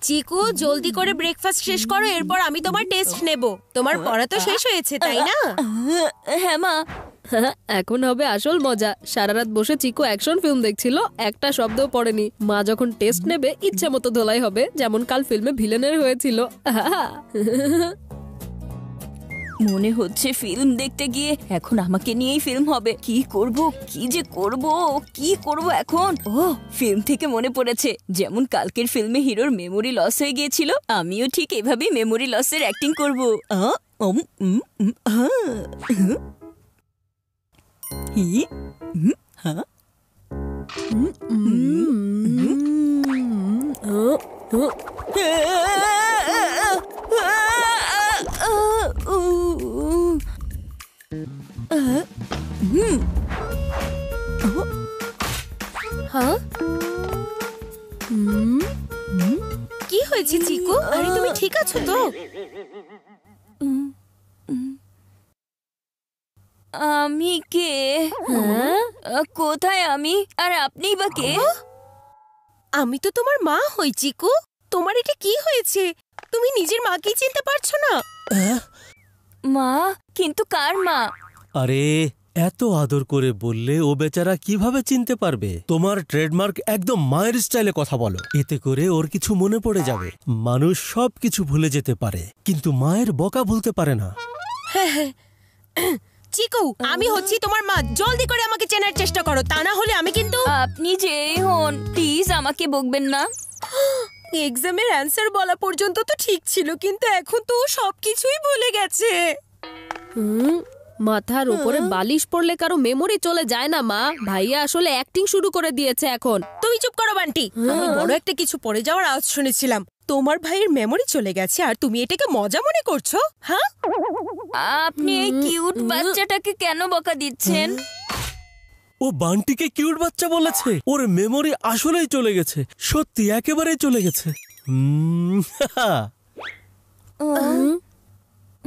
চিকু, জলদি করে ব্রেকফাস্ট শেষ করো, এরপর আমি তোমার টেস্ট নেব। তোমার পড়া তো শেষ হয়েছে, তাই না? হ্যাঁ মা। এখন হবে আসল মজা। সারা রাত বসে চিকু অ্যাকশন ফিল্ম দেখছিল, একটা শব্দও পড়েনি। মা যখন টেস্ট নেবে ইচ্ছে মতো ধোলাই হবে, যেমন কাল ফিল্মে ভিলেনের হয়েছিল। মনে হচ্ছে ফিল্ম দেখতে গিয়ে এখন আমাকে নিয়েই ফিল্ম হবে। কি করব, কি যে করব, কি করব এখন? ও, ফিল্ম থেকে মনে পড়েছে, যেমন কালকের ফিল্মে হিরোর মেমোরি লস হয়ে গিয়েছিল, আমিও ঠিক এভাবেই মেমোরি লসের অ্যাক্টিং করব। কি হয়েছে চিকু? আরে তুমি ঠিক আছো তো? আমি কে? কোথায় আমি? আর আপনিই বা কে? আমি তো তোমার মা হই চিকু। তোমার এটা কি হয়েছে? তুমি নিজের মাকেই চিনতে পারছো না? মা? কিন্তু কার মা? আরে এত আদর করে বললে ও বেচারা কিভাবে চিনতে পারবে? তোমার ট্রেডমার্ক একদম মায়ের স্টাইলে কথা বলো, এতে করে ওর কিছু মনে পড়ে যাবে। মানুষ সব কিছু ভুলে যেতে পারে, কিন্তু মায়ের বকা ভুলতে পারে না। চিকু, আমি হচ্ছি তোমার মা। জলদি করে আমাকে চেনার চেষ্টা করো, তা না হলে আমি কিন্তু... আপনি যেই হন, প্লিজ আমাকে বকবেন না। এক্সামের অ্যান্সার বলা পর্যন্ত তো ঠিক ছিল, কিন্তু এখন তো সবকিছুই ভুলে গেছে। মাথার উপরে বালিশ পড়লে কারো মেমোরি চলে যায় না মা। ভাইয়া আসলে অ্যাক্টিং শুরু করে দিয়েছে এখন। তুমি চুপ করো বান্টি। আমি বড় একটা কিছু পড়ে যাওয়ার আওয়াজ শুনেছিলাম। তোমার ভাইয়ের মেমোরি চলে গেছে আর তুমি এটাকে মজা মনে করছো? হ্যাঁ, আপনি এই কিউট বাচ্চাটাকে কেন বকা দিচ্ছেন? ও বান্টিকে কিউট বাচ্চা বলেছে? ওর মেমোরি আসলেই চলে গেছে, সত্যি একেবারেই চলে গেছে।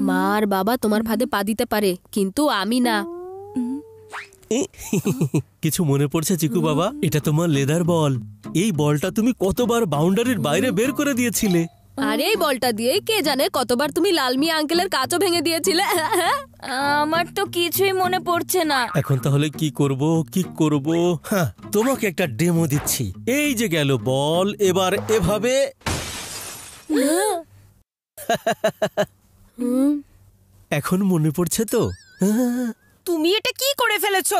মা আর বাবা তোমার ফাঁদে পা দিতে পারে, কিন্তু আমি না। কিছু মনে পড়ছে চিকু বাবা? এটা তোমার লেদার বল। এই বলটা তুমি কতবার বাউন্ডারির বাইরে বের করে দিয়েছিলে। আর এই বলটা দিয়ে কে জানে কতবার তুমি লাল মিয়া আঙ্কেলের কাচও ভেঙে দিয়েছিলে। আমার তো কিছুই মনে পড়ছে না। এখন তাহলে কি করব, কি করব? হ্যাঁ, তোমাকে একটা ডেমো দিচ্ছি। এই যে গেল বল, এবার এভাবে। এখন মনে পড়ছে তো? তুমি এটা কি করে ফেলেছো?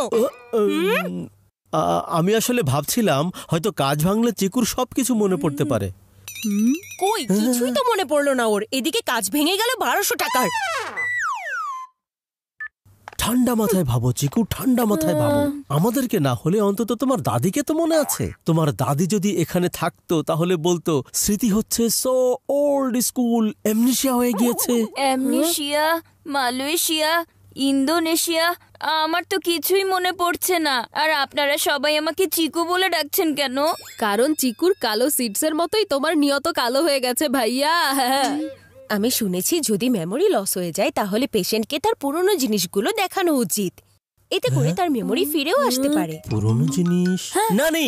আমি আসলে ভাবছিলাম হয়তো কাজ ভাঙলে চিকুর সবকিছু মনে পড়তে পারে। কই, কিছুই তো মনে পড়লো না ওর। এদিকে কাজ ভেঙে গেল 1200 টাকার। ঠান্ডা মাথায় ভাবো চিকু, ঠান্ডা মাথায় ভাবো। আমাদেরকে না হলে অন্তত তোমার দাদিকে তো মনে আছে। তোমার দাদি যদি এখানে থাকতো তাহলে বলতো স্মৃতি হচ্ছে সো ওল্ড স্কুল, অ্যামনেশিয়া হয়ে গিয়েছে। অ্যামনেশিয়া, মালয়েশিয়া, ইন্দোনেশিয়া, আমার তো কিছুই মনে পড়ছে না। আর আপনারা সবাই আমাকে চিকু বলে ডাকছেন কেন? কারণ চিকুর কালো সিডসের মতোই তোমার নিয়ত কালো হয়ে গেছে ভাইয়া। আমি শুনেছি যদি মেমোরি লস হয়ে যায় তাহলে পেশেন্টকে তার পুরনো জিনিসগুলো দেখানো উচিত, এতে করে তার মেমোরি ফিরেও আসতে পারে। পুরনো জিনিস? নানি,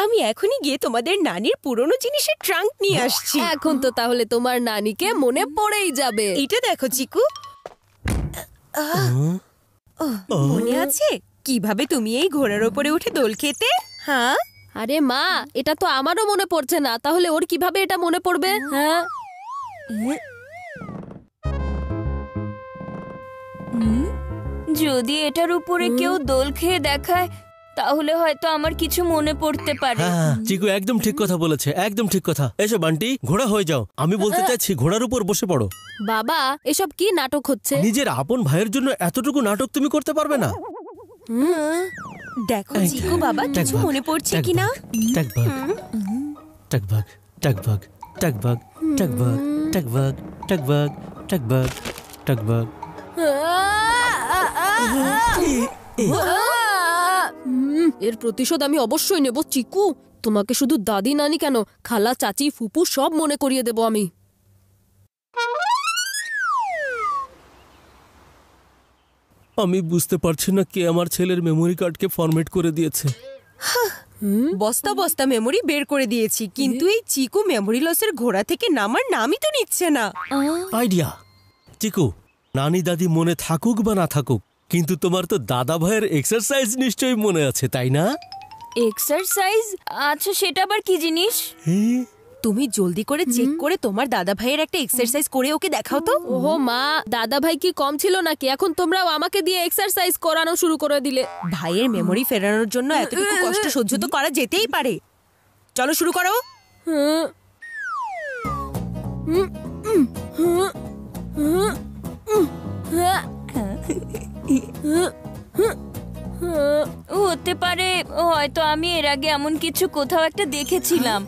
আমি এখনই গিয়ে তোমাদের নানির পুরনো জিনিসের ট্রাঙ্ক নিয়ে আসছি। এখন তো তাহলে তোমার নানিকে মনে পড়েই যাবে। এটা দেখো চিকু, মনে আছে কিভাবে তুমি এই ঘোড়ার ওপরে উঠে দোল খেতে? হ্যাঁ, আরে মা, এটা তো আমারও মনে পড়ছে না, তাহলে ওর কিভাবে এটা মনে পড়বে? হ্যাঁ, যদি এটার উপরে কেউ দোল খেয়ে দেখায় তাহলে হয়তো আমার কিছু মনে পড়তে পারে। হ্যাঁ, চিকু একদম ঠিক কথা বলেছে, একদম ঠিক কথা। এসো বান্টি, ঘোড়া হয়ে যাও। আমি বলতে চাইছি ঘোড়ার উপর বসে পড়ো। বাবা এসব কি নাটক হচ্ছে? নিজের আপন ভাইয়ের জন্য এতটুকু নাটক তুমি করতে পারবে না? দেখো চিকু বাবা, কিছু মনে পড়ছে কিনা? টাকবাগ টাকবাগ টাকবাগ টাকবাগ টাকবাগ টাকবাগ টাকবাগ টাকবাগ টাকবাগ। এর প্রতিশোধ আমি অবশ্যই নেব চিকু। তোমাকে শুধু দাদি নানি কেন, খালা চাচি ফুপু সব মনে করিয়ে দেব আমি। আমি বুঝতে পারছি না কে আমার ছেলের মেমোরি কার্ডকে ফরম্যাট করে দিয়েছে। বস্তা বস্তা মেমোরি বের করে দিয়েছি, কিন্তু এই চিকু মেমোরি লসের ঘোড়া থেকে নামার নামই তো নিচ্ছে না। আইডিয়া। চিকু, নানি দাদি মনে থাকুক বা না থাকুক, কিন্তু তোমার তো দাদা ভাইয়ের এক্সারসাইজ নিশ্চয়ই মনে আছে, তাই না? এক্সারসাইজ? আচ্ছা, সেটা আবার কি জিনিস? তুমি জলদি করে চেক করে তোমার দাদা ভাইয়ের একটা এক্সারসাইজ করে ওকে দেখাও তো। ওহো মা, দাদা ভাই কি কম ছিল নাকি? এখন তোমরাও আমাকে দিয়ে এক্সারসাইজ করানো শুরু করে দিলে। ভাইয়ের মেমোরি ফেরানোর জন্য এতটুকু কষ্ট সহ্য তো করা যেতেই পারে। চলো শুরু করো। হতে পারে, হয়তো আমি এর আগে এমন কিছু কোথাও একটা দেখেছিলাম।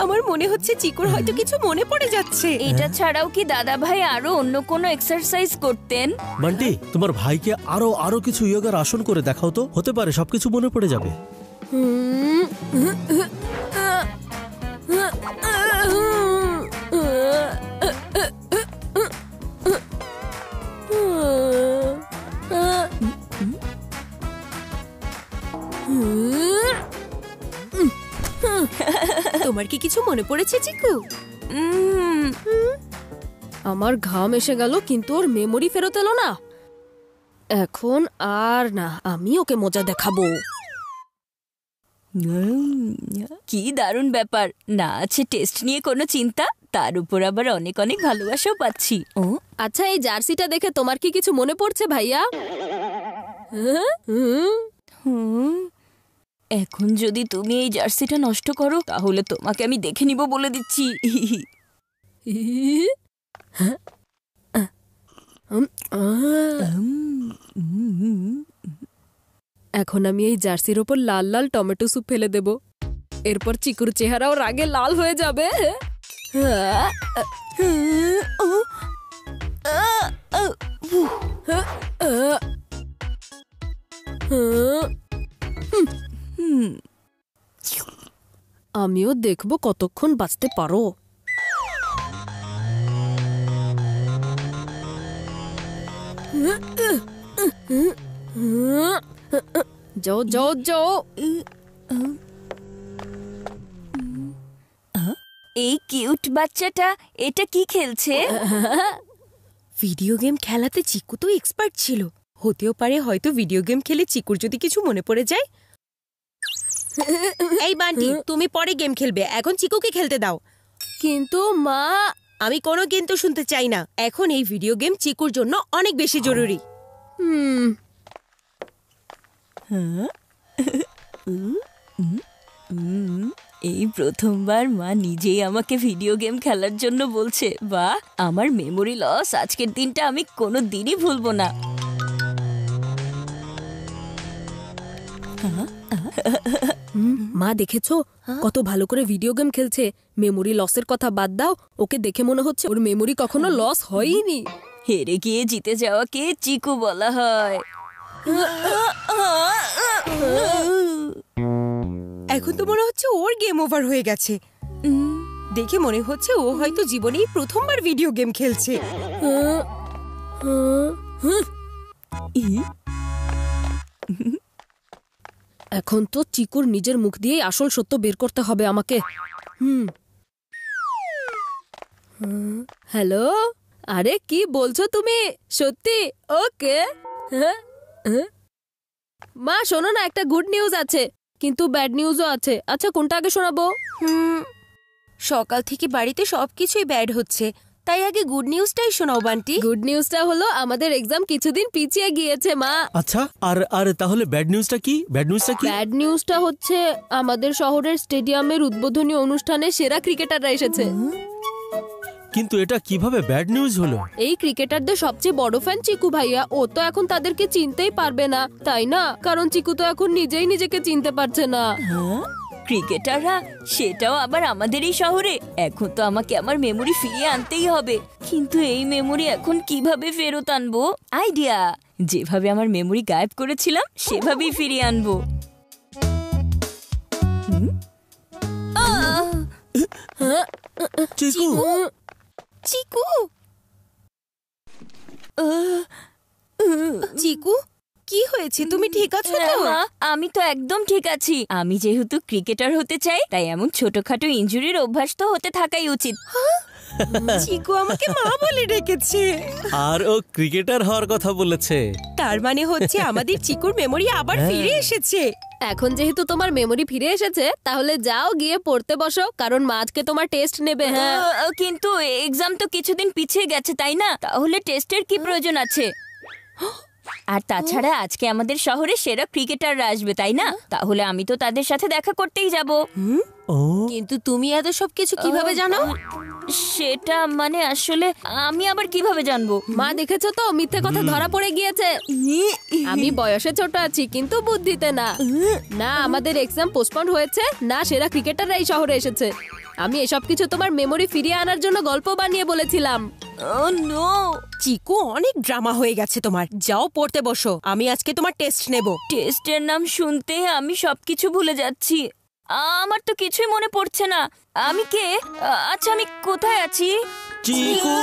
আমার মনে হচ্ছে চিকুর হয়তো কিছু মনে পড়ে যাচ্ছে। এটা ছাড়াও কি দাদা ভাই আরো অন্য কোনো এক্সারসাইজ করতেন? বান্টি, তোমার ভাইকে আরো কিছু যোগার আসন করে দেখাও তো, হতে পারে সবকিছু মনে পড়ে যাবে। তোমার কি কিছু মনে পড়েছে চিকু? আমার ঘাম এসে গেল, কিন্তু ওর মেমোরি ফেরত এলো না। এখন আর না, আমি ওকে মজা দেখাবো। কি দারুণ ব্যাপার, না আছে টেস্ট নিয়ে কোনো চিন্তা, তার উপর আবার অনেক অনেক ভালোবাসাও পাচ্ছি। ও আচ্ছা, এই জার্সিটা দেখে তোমার কি কিছু মনে পড়ছে ভাইয়া? এখন যদি তুমি এই জার্সিটা নষ্ট করো, তাহলে তোমাকে আমি দেখে নিব বলে দিচ্ছি। এখন আমি এই জার্সির ওপর লাল লাল টমেটো স্যুপ ফেলে দেব, এরপর চিকুর চেহারাও রাগে লাল হয়ে যাবে। আমিও দেখবো কতক্ষণ বাঁচতে পারো। যাও যাও যাও। এই কিউট বাচ্চাটা এটা কি খেলছে? ভিডিও গেম খেলাতে চিকু তো এক্সপার্ট ছিল, হতেও পারে হয়তো ভিডিও গেম খেলে চিকুর যদি কিছু মনে পড়ে যায়। এই বান্টি, তুমি পরে গেম খেলবে, এখন চিকুকে খেলতে দাও। কিন্তু মা, আমি কোনো কিন্তু শুনতে চাই না, এখন এই ভিডিও গেম চিকুর জন্য অনেক বেশি জরুরি। এই প্রথমবার মা নিজেই আমাকে ভিডিও গেম খেলার জন্য বলছে। বাহ, আমার মেমোরি লস আজকের দিনটা আমি কোনো দিনই ভুলবো না। মা দেখেছো কত ভালো করে ভিডিও গেম খেলছে? মেমোরি লসের কথা বাদ দাও, ওকে দেখে মনে হচ্ছে ওর মেমোরি কখনো লস হয়নি। হেরে গিয়ে জিতে যাওয়াকে চিকু বলা হয়। এখন তো মনে হচ্ছে ওর গেম ওভার হয়ে গেছে। দেখে মনে হচ্ছে ও হয়তো জীবনেই প্রথমবার ভিডিও গেম খেলছে। এখন তো চিকুর নিজের মুখ দিয়েই আসল সত্য বের করতে হবে আমাকে। হ্যালো, আরে কি বলছো তুমি? সত্যি? ওকে। মা শোনো না, একটা গুড নিউজ আছে, কিন্তু ব্যাড নিউজও আছে। আচ্ছা, কোনটা আগে শোনাবো? সকাল থেকে বাড়িতে সবকিছুই ব্যাড হচ্ছে, তাই আগে গুড নিউজটাই শোনাও বান্টি। গুড নিউজটা হলো আমাদের এক্সাম কিছুদিন পিছিয়ে গিয়েছে মা। আচ্ছা, আর তাহলে ব্যাড নিউজটা কি? ব্যাড নিউজটা হচ্ছে আমাদের শহরের স্টেডিয়ামের উদ্বোধনী অনুষ্ঠানে সেরা ক্রিকেটাররা এসেছে। কিন্তু এটা কিভাবে ব্যাড নিউজ হলো? এই ক্রিকেটারদের সবচেয়ে বড় ফ্যান চিকু ভাইয়া, ও তো এখন তাদেরকে চিনতেই পারবে না, তাই না? কারণ চিকু তো এখন নিজেই নিজেকে চিনতে পারছে না। ক্রিকেটাররা, সেটাও আবার আমাদের এই শহরে? এখন তো আমাকে আমার মেমোরি ফিরিয়ে আনতেই হবে, কিন্তু এই মেমোরি এখন কিভাবে ফেরত আনবো? আইডিয়া, যেভাবে আমার মেমোরি গায়েব করেছিলাম সেভাবেই ফিরিয়ে আনবো। চিকু, চিকু, চিকু কি হয়েছে? তুমি ঠিক আছো তো? মা, আমি তো একদম ঠিক আছি। আমি যেহেতু ক্রিকেটার হতে চাই, তাই এমন ছোটখাটো ইনজুরির অভ্যাস তো হতে থাকাই উচিত। চিকু আমাকে মা বলে ডেকেছে। আর ও ক্রিকেটার হওয়ার কথা বলেছে। তার মানে হচ্ছে আমাদের চিকুর মেমোরি আবার ফিরে এসেছে। এখন যেহেতু তোমার মেমোরি ফিরে এসেছে, তাহলে যাও গিয়ে পড়তে বসো, কারণ মা আজকে তোমার টেস্ট নেবে। হ্যাঁ, কিন্তু এক্সাম তো কিছুদিন পিছিয়ে গেছে, তাই না? তাহলে টেস্টের কি প্রয়োজন আছে? আর তাছাড়া আজকে আমাদের শহরে সেরা ক্রিকেটাররা আসবে, তাই না? তাহলে আমি তো তাদের সাথে দেখা করতেই যাব। ও কিন্তু তুমি এত সবকিছু কিভাবে জানো? সেটা মানে আসলে আমি আবার কিভাবে জানবো? মা দেখেছো তো, মিথ্যে কথা ধরা পড়ে গিয়েছে। আমি বয়সে ছোট আছি, কিন্তু বুদ্ধিতে না। না আমাদের এক্সাম পোস্টপন্ড হয়েছে, না সেরা ক্রিকেটাররা এই শহরে এসেছে। আমি এসব কিছু তোমার মেমোরি ফিরিয়ে আনার জন্য গল্প বানিয়ে বলেছিলাম। ও নো! চিকু, অনেক ড্রামা হয়ে গেছে তোমার। যাও পড়তে বসো, আমি আজকে তোমার টেস্ট নেব। টেস্টের নাম শুনতে আমি সবকিছু ভুলে যাচ্ছি। আমার তো কিছুই মনে পড়ছে না। আমি কে? আচ্ছা, আমি কোথায় আছি? চিকু